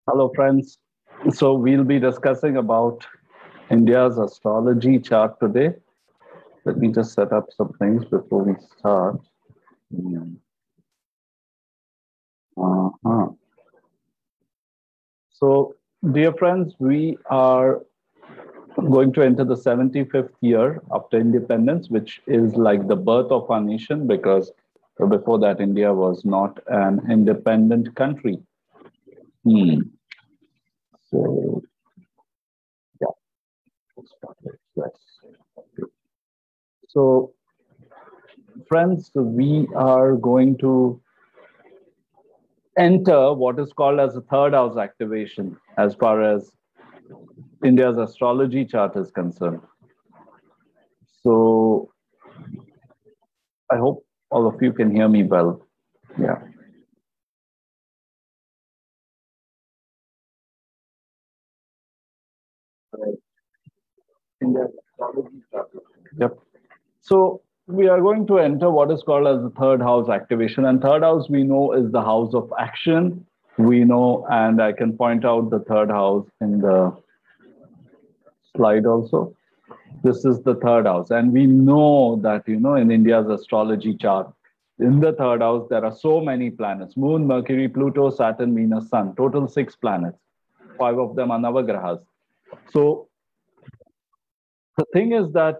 Hello, friends. So we'll be discussing about India's astrology chart today. Let me just set up some things before we start. Hmm. Uh-huh. So, dear friends, we are going to enter the 75th year after independence, which is like the birth of our nation because before that, India was not an independent country. Hmm. So, yeah, let's start it. Yes. So, friends, we are going to enter what is called as a third house activation as far as India's astrology chart is concerned. So I hope all of you can hear me well. Yeah. India's astrology chart. Yep. So we are going to enter what is called as the third house activation. And third house we know is the house of action. We know, and I can point out the third house in the slide also. This is the third house. And we know that, in India's astrology chart, in the third house, there are so many planets: Moon, Mercury, Pluto, Saturn, Venus, Sun, total 6 planets. 5 of them are Navagrahas. So the thing is that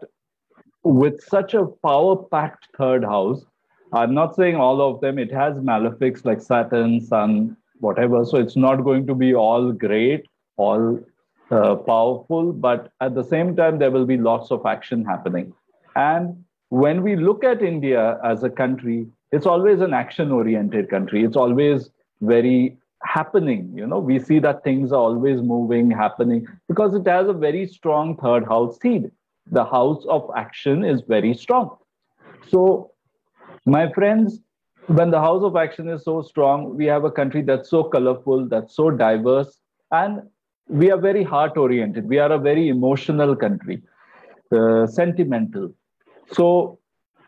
with such a power packed third house, I'm not saying all of them, it has malefics like Saturn, Sun, whatever. So it's not going to be all great, all powerful, but at the same time, there will be lots of action happening. And when we look at India as a country, it's always an action oriented country. It's always very happening. We see that things are always moving, happening, because it has a very strong third house seed. The house of action is very strong. So, my friends, when the house of action is so strong, we have a country that's so colorful, that's so diverse, and we are very heart oriented. We are a very emotional country, sentimental. So,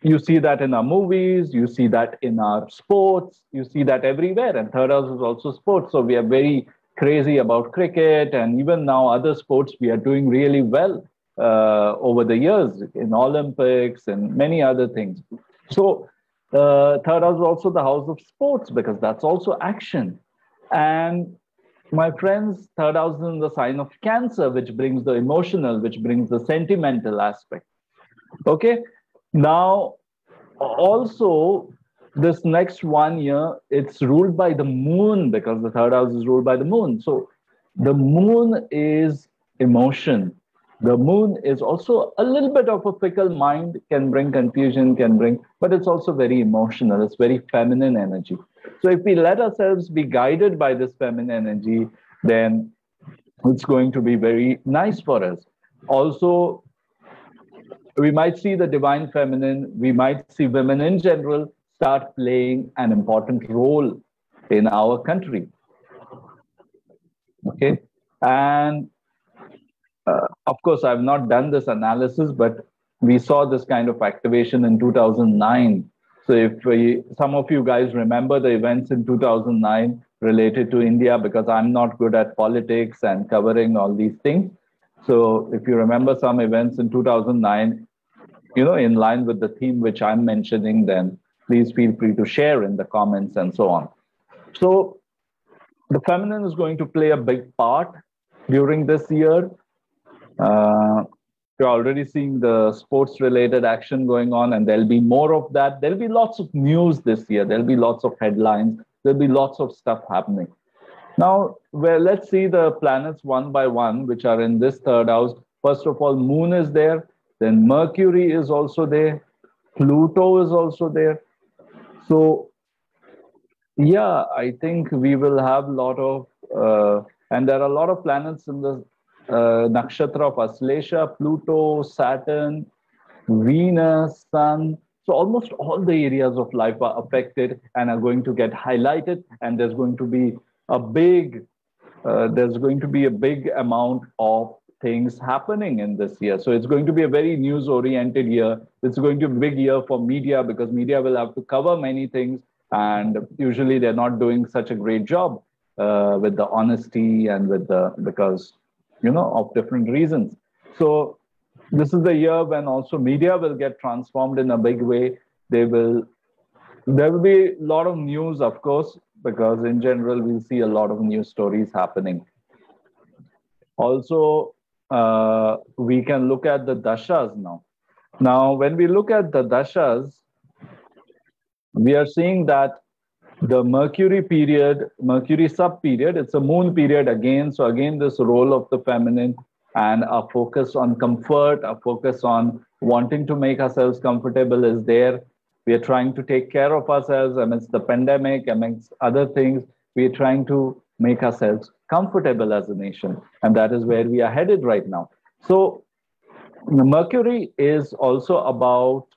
you see that in our movies, you see that in our sports, you see that everywhere. And third house is also sports. So, we are very crazy about cricket, and even now, other sports, we are doing really well over the years in Olympics and many other things. So, third house is also the house of sports because that's also action. And my friends, third house is in the sign of Cancer, which brings the emotional, which brings the sentimental aspect. Okay. Now, also, this next 1 year, it's ruled by the moon because the third house is ruled by the moon. So, the moon is emotion. The moon is also a little bit of a fickle mind, can bring confusion, but it's also very emotional. It's very feminine energy. So if we let ourselves be guided by this feminine energy, then it's going to be very nice for us. Also, we might see the divine feminine, we might see women in general start playing an important role in our country. Okay. And of course, I've not done this analysis, but we saw this kind of activation in 2009. So, some of you guys remember the events in 2009 related to India, because I'm not good at politics and covering all these things. So, if you remember some events in 2009, in line with the theme which I'm mentioning, then please feel free to share in the comments and so on. So, the feminine is going to play a big part during this year. You're already seeing the sports related action going on, and there'll be more of that. There'll be lots of news this year. There'll be lots of headlines. There'll be lots of stuff happening. Now, well, let's see the planets one by one, which are in this third house. First of all, Moon is there. Then Mercury is also there. Pluto is also there. So, yeah, I think we will have a lot of, and there are a lot of planets in the nakshatra of Aslesha: Pluto, Saturn, Venus, Sun. So almost all the areas of life are affected and are going to get highlighted, and there's going to be a big amount of things happening in this year. So it's going to be a very news oriented year. It's going to be a big year for media because media will have to cover many things, and usually they're not doing such a great job. with the honesty and with the, because, of different reasons. So this is the year when also media will get transformed in a big way. There will be a lot of news, of course, because in general, we'll see a lot of news stories happening. Also, we can look at the Dashas now. Now, when we look at the Dashas, we are seeing that the Mercury period, Mercury sub period, it's a moon period again. So again, this role of the feminine and a focus on comfort, a focus on wanting to make ourselves comfortable is there. We are trying to take care of ourselves amidst the pandemic, amidst other things. We are trying to make ourselves comfortable as a nation. And that is where we are headed right now. So Mercury is also about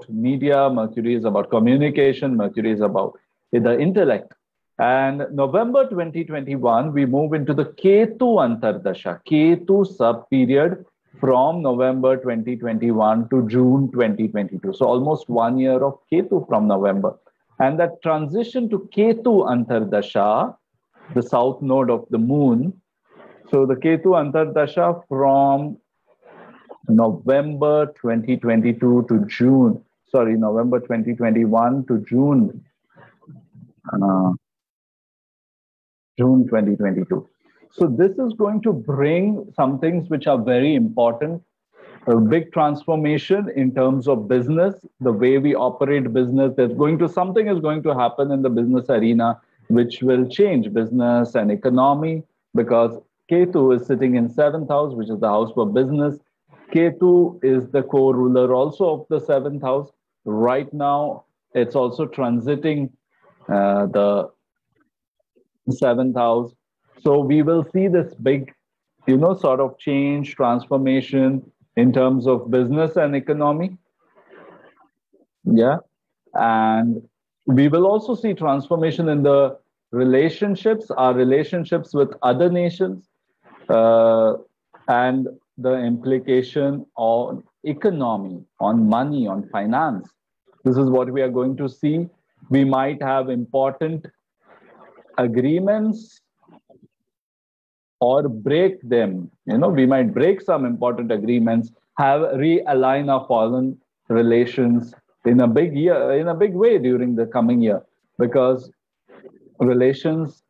media. Mercury is about communication. Mercury is about the intellect. And November 2021, we move into the Ketu Antar Dasha, Ketu sub period from November 2021 to June 2022. So almost 1 year of Ketu from November. And that transition to Ketu Antar Dasha, the south node of the moon. So the Ketu Antar Dasha from November 2022 to November 2021 to June 2022. So this is going to bring some things which are very important, a big transformation in terms of business, the way we operate business. Something is going to happen in the business arena, which will change business and economy, because Ketu is sitting in 7th house, which is the house for business. Ketu is the co-ruler also of the 7th house. Right now, it's also transiting the 7th house. So we will see this big, sort of change, transformation in terms of business and economy. Yeah. And we will also see transformation in the relationships, our relationships with other nations, and the implication on economy, on money, on finance. This is what we are going to see. We might have important agreements or break them. We might break some important agreements, realign our foreign relations in a big way during the coming year, because relations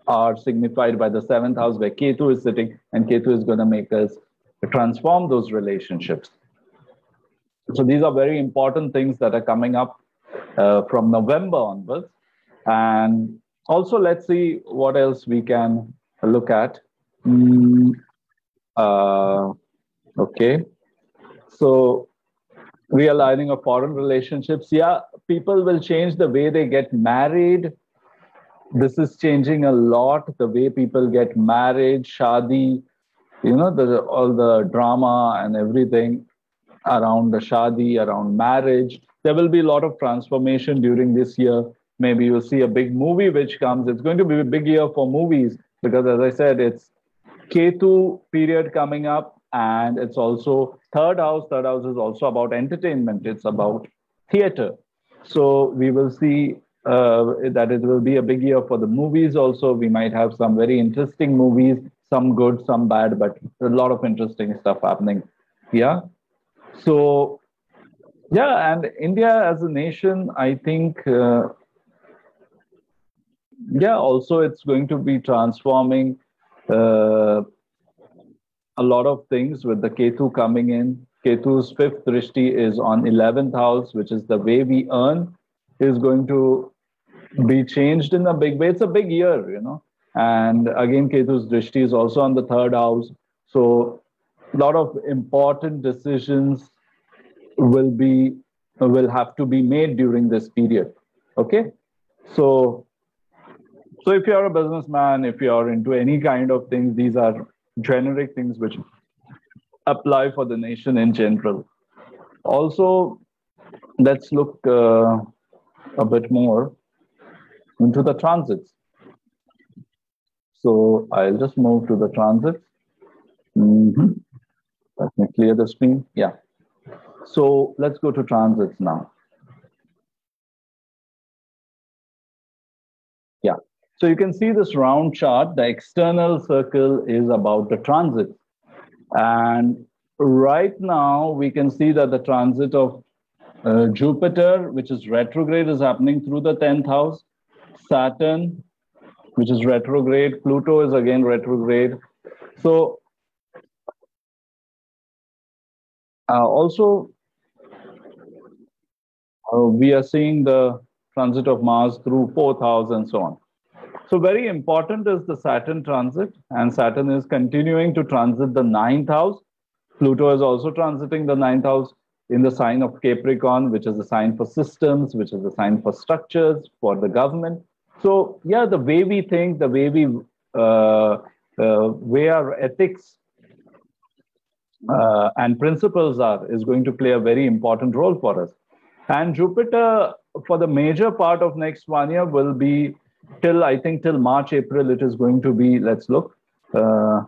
are signified by the 7th house where Ketu is sitting, and Ketu is going to make us transform those relationships. So these are very important things that are coming up from November onwards. And also, let's see what else we can look at. Okay. So realigning of foreign relationships. Yeah, people will change the way they get married. This is changing a lot, the way people get married, shadi, all the drama and everything around the shadi, around marriage. There will be a lot of transformation during this year. Maybe you'll see a big movie which comes. It's going to be a big year for movies because, as I said, it's Ketu period coming up, and it's also third house. Third house is also about entertainment. It's about theater. So we will see that it will be a big year for the movies also. We might have some very interesting movies, some good, some bad, but a lot of interesting stuff happening. Yeah. So, yeah, and India as a nation, I think, also it's going to be transforming a lot of things with the Ketu coming in. Ketu's 5th drishti is on 11th house, which is the way we earn, is going to be changed in a big way. It's a big year, And again, Ketu's drishti is also on the 3rd house. So a lot of important decisions will have to be made during this period. Okay. So if you're a businessman, if you're into any kind of things, these are generic things which apply for the nation in general. Also, let's look a bit more into the transits. So I'll just move to the transits. Let me clear the screen. Yeah. So let's go to transits now. So you can see this round chart. The external circle is about the transit. And right now, we can see that the transit of Jupiter, which is retrograde, is happening through the 10th house. Saturn, which is retrograde. Pluto is again retrograde. So also, we are seeing the transit of Mars through 4th house and so on. So very important is the Saturn transit, and Saturn is continuing to transit the 9th house. Pluto is also transiting the 9th house in the sign of Capricorn, which is a sign for systems, which is a sign for structures, for the government. So yeah, the way we think, the way we way our ethics and principles are is going to play a very important role for us. And Jupiter, for the major part of next 1 year, will be till, I think, till March, April, it is going to be, let's look. Yeah.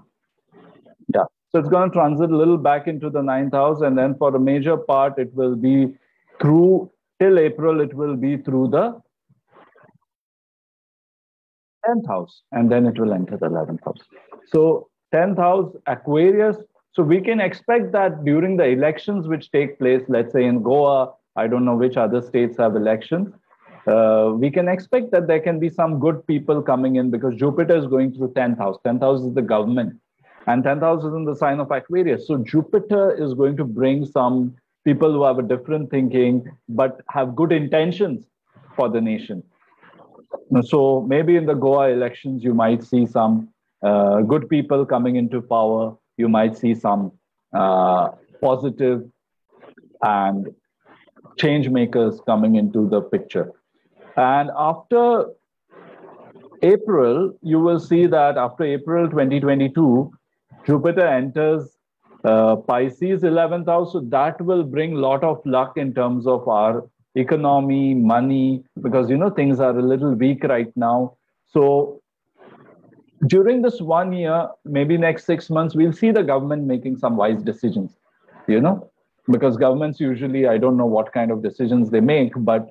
So it's going to transit a little back into the 9th house. And then for the major part, it will be through, till April, it will be through the 10th house. And then it will enter the 11th house. So 10th house, Aquarius. So we can expect that during the elections which take place, let's say in Goa, I don't know which other states have elections. We can expect that there can be some good people coming in because Jupiter is going through 10th house. 10th house is the government. And 10th house is in the sign of Aquarius. So Jupiter is going to bring some people who have a different thinking, but have good intentions for the nation. So maybe in the Goa elections, you might see some good people coming into power. You might see some positive and change makers coming into the picture. And after April, you will see that after April 2022, Jupiter enters Pisces 11th house. So that will bring a lot of luck in terms of our economy, money, because, you know, things are a little weak right now. So during this 1 year, maybe next 6 months, we'll see the government making some wise decisions, you know, because governments usually, I don't know what kind of decisions they make, but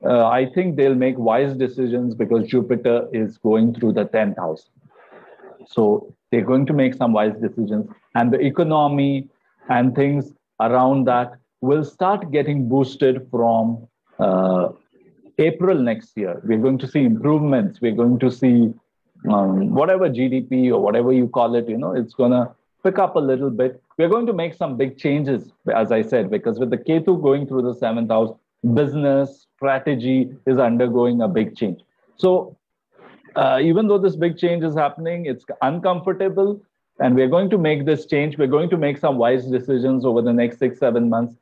I think they'll make wise decisions because Jupiter is going through the 10th house. So they're going to make some wise decisions, and the economy and things around that will start getting boosted from April next year. We're going to see improvements. We're going to see whatever GDP or whatever you call it, you know, it's going to pick up a little bit. We're going to make some big changes, as I said, because with the Ketu going through the 7th house, business strategy is undergoing a big change. So even though this big change is happening, it's uncomfortable, and we're going to make this change. We're going to make some wise decisions over the next 6-7 months,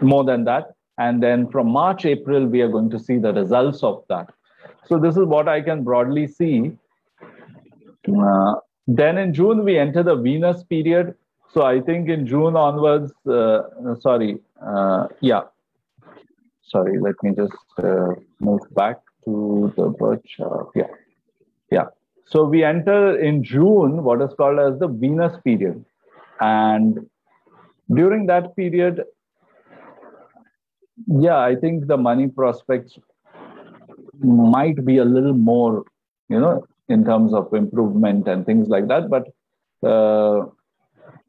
more than that. And then from March, April, we are going to see the results of that. So this is what I can broadly see. Then in June, we enter the Venus period. So I think in June onwards, sorry, let me just move back to the birth chart. Yeah. So we enter in June what is called as the Venus period. And during that period, yeah, I think the money prospects might be a little more, you know, in terms of improvement and things like that. But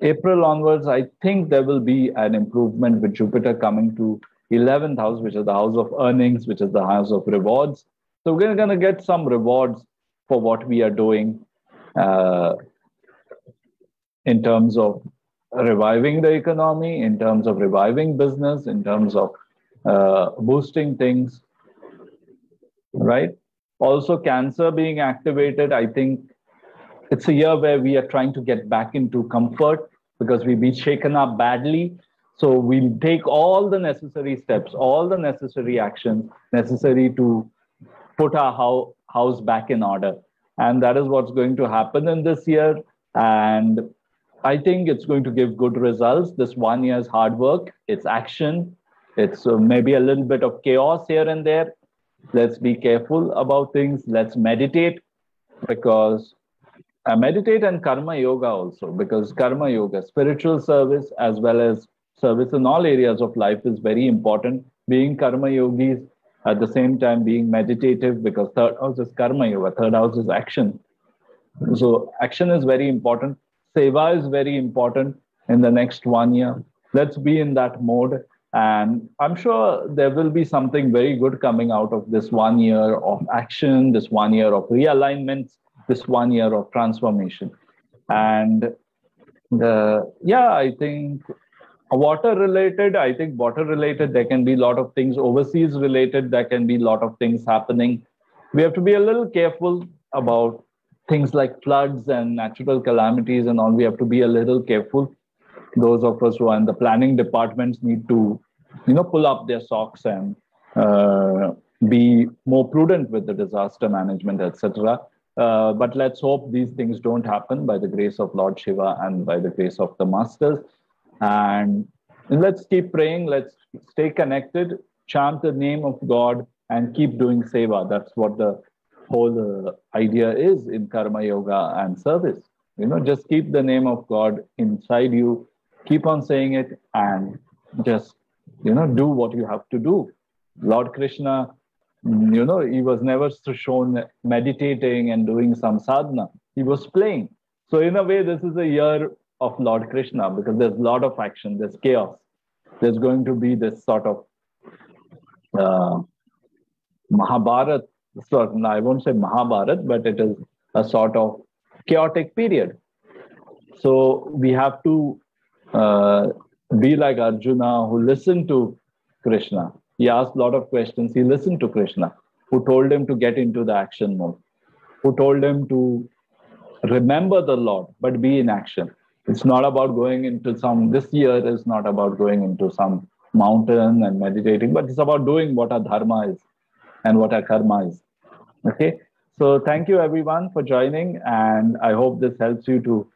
April onwards, I think there will be an improvement with Jupiter coming to 11th house, which is the house of earnings, which is the house of rewards. So we're going to get some rewards for what we are doing in terms of reviving the economy, in terms of reviving business, in terms of boosting things, right? Also, Cancer being activated, I think it's a year where we are trying to get back into comfort because we've been shaken up badly. So we'll take all the necessary steps, all the necessary actions necessary to put our house back in order. And that is what's going to happen in this year. And I think it's going to give good results. This 1 year's hard work, it's action, it's maybe a little bit of chaos here and there. Let's be careful about things. Let's meditate, because meditate and karma yoga also, because karma yoga, spiritual service as well as service in all areas of life is very important. Being karma yogis, At the same time, being meditative, because third house is karma yoga, third house is action. So action is very important. Seva is very important in the next 1 year. Let's be in that mode. And I'm sure there will be something very good coming out of this 1 year of action, this 1 year of realignments, this 1 year of transformation. And yeah, I think water related, there can be a lot of things. Overseas related, there can be a lot of things happening. We have to be a little careful about things like floods and natural calamities and all. We have to be a little careful. Those of us who are in the planning departments need to, pull up their socks and be more prudent with the disaster management, etc. But let's hope these things don't happen by the grace of Lord Shiva and by the grace of the masters. And let's keep praying. Let's stay connected, chant the name of God, and keep doing seva. That's what the whole idea is in karma yoga and service. Just keep the name of God inside you, keep on saying it, and just do what you have to do. Lord Krishna, he was never shown meditating and doing some sadhana. He was playing. So in a way, this is a year of Lord Krishna, because there's a lot of action, there's chaos. There's going to be this sort of Mahabharat, I won't say Mahabharat, but it is a sort of chaotic period. So we have to be like Arjuna, who listened to Krishna. He asked a lot of questions. He listened to Krishna, who told him to get into the action mode, who told him to remember the Lord, but be in action. It's not about going into this year is not about going into some mountain and meditating, but it's about doing what our dharma is and what our karma is. Okay. So thank you everyone for joining. And I hope this helps you to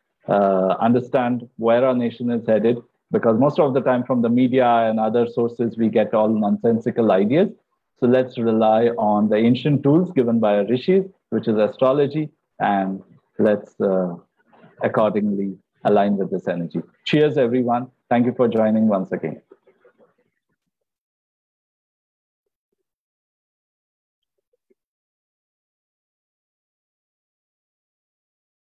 understand where our nation is headed, because most of the time from the media and other sources, we get all nonsensical ideas. So let's rely on the ancient tools given by our rishis, which is astrology, and let's accordingly align with this energy. Cheers, everyone. Thank you for joining once again.